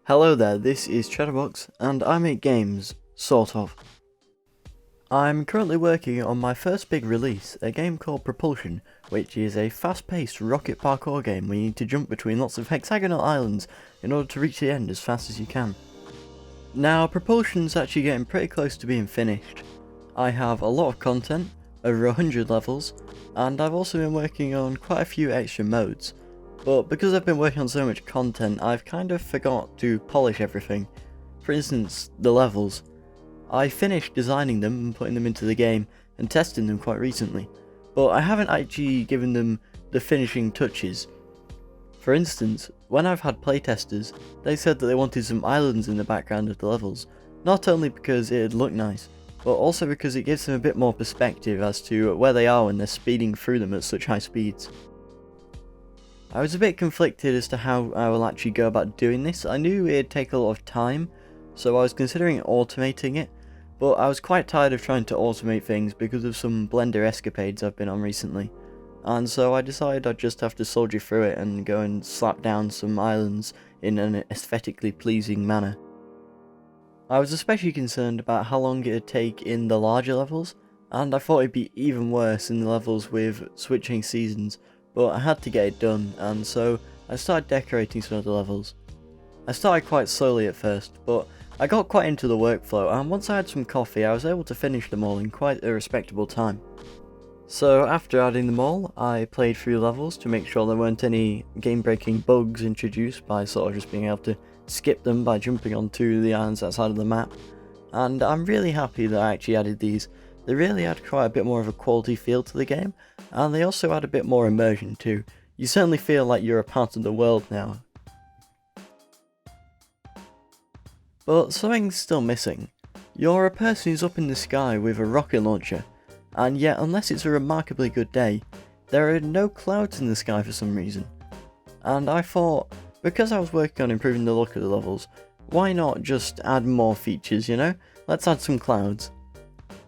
Hello there, this is Chadderbox, and I make games, sort of. I'm currently working on my first big release, a game called Propulsion, which is a fast-paced rocket parkour game where you need to jump between lots of hexagonal islands in order to reach the end as fast as you can. Now, Propulsion's actually getting pretty close to being finished. I have a lot of content, over 100 levels, and I've also been working on quite a few extra modes. But because I've been working on so much content, I've kind of forgot to polish everything. For instance, the levels. I finished designing them and putting them into the game and testing them quite recently, but I haven't actually given them the finishing touches. For instance, when I've had playtesters, they said that they wanted some islands in the background of the levels, not only because it'd look nice, but also because it gives them a bit more perspective as to where they are when they're speeding through them at such high speeds. I was a bit conflicted as to how I will actually go about doing this. I knew it'd take a lot of time, so I was considering automating it, but I was quite tired of trying to automate things because of some Blender escapades I've been on recently, and so I decided I'd just have to soldier through it and go and slap down some islands in an aesthetically pleasing manner. I was especially concerned about how long it'd take in the larger levels, and I thought it'd be even worse in the levels with switching seasons, but I had to get it done, and so I started decorating some of the levels. I started quite slowly at first, but I got quite into the workflow, and once I had some coffee I was able to finish them all in quite a respectable time. So after adding them all, I played through levels to make sure there weren't any game-breaking bugs introduced by sort of just being able to skip them by jumping onto the islands outside of the map, and I'm really happy that I actually added these. They really add quite a bit more of a quality feel to the game, and they also add a bit more immersion too. You certainly feel like you're a part of the world now. But something's still missing. You're a person who's up in the sky with a rocket launcher, and yet unless it's a remarkably good day, there are no clouds in the sky for some reason. And I thought, because I was working on improving the look of the levels, why not just add more features, you know? Let's add some clouds.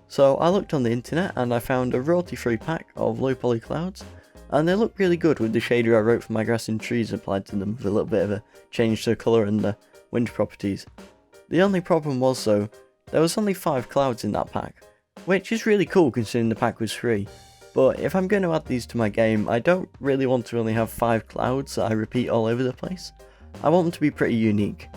So I looked on the internet and I found a royalty-free pack of low poly clouds, and they look really good with the shader I wrote for my grass and trees applied to them with a little bit of a change to colour and the wind properties. The only problem was though, there was only 5 clouds in that pack, which is really cool considering the pack was free, but if I'm going to add these to my game, I don't really want to only have 5 clouds that I repeat all over the place. I want them to be pretty unique.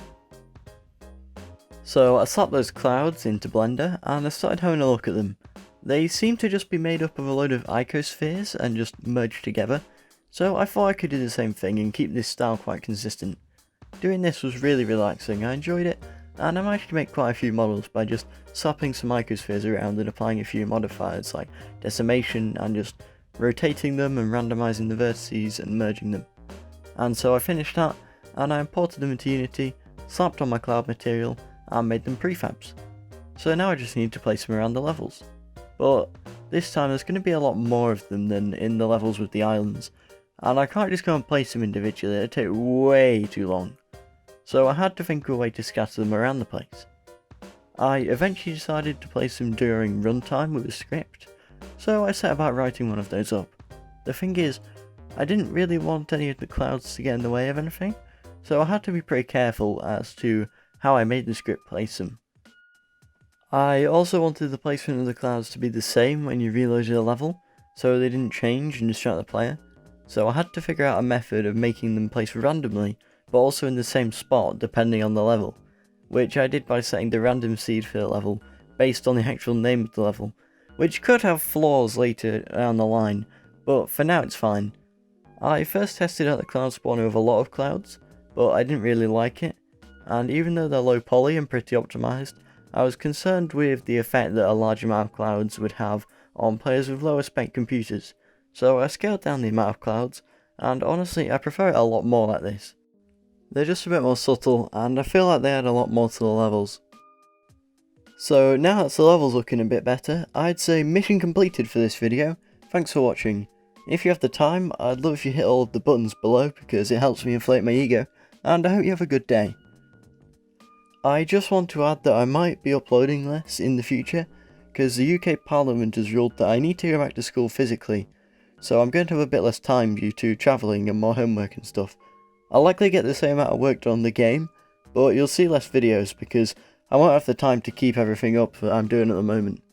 So I slapped those clouds into Blender and I started having a look at them. They seem to just be made up of a load of icospheres and just merged together, so I thought I could do the same thing and keep this style quite consistent. Doing this was really relaxing, I enjoyed it, and I managed to make quite a few models by just slapping some icospheres around and applying a few modifiers like decimation and just rotating them and randomizing the vertices and merging them. And so I finished that and I imported them into Unity, slapped on my cloud material, and made them prefabs. So now I just need to place them around the levels. But this time there's going to be a lot more of them than in the levels with the islands, and I can't just go and place them individually, it'd take way too long. So I had to think of a way to scatter them around the place. I eventually decided to place them during runtime with a script, so I set about writing one of those up. The thing is, I didn't really want any of the clouds to get in the way of anything, so I had to be pretty careful as to how I made the script place them. I also wanted the placement of the clouds to be the same when you reloaded a level, so they didn't change and distract the player, so I had to figure out a method of making them place randomly, but also in the same spot depending on the level, which I did by setting the random seed for the level based on the actual name of the level, which could have flaws later down the line, but for now it's fine. I first tested out the cloud spawner with a lot of clouds, but I didn't really like it, and even though they're low poly and pretty optimized, I was concerned with the effect that a large amount of clouds would have on players with lower spec computers, so I scaled down the amount of clouds, and honestly I prefer it a lot more like this. They're just a bit more subtle, and I feel like they add a lot more to the levels. So now that the level's looking a bit better, I'd say mission completed for this video. Thanks for watching. If you have the time, I'd love if you hit all of the buttons below because it helps me inflate my ego, and I hope you have a good day. I just want to add that I might be uploading less in the future, because the UK Parliament has ruled that I need to go back to school physically, so I'm going to have a bit less time due to travelling and more homework and stuff. I'll likely get the same amount of work done on the game, but you'll see less videos because I won't have the time to keep everything up that I'm doing at the moment.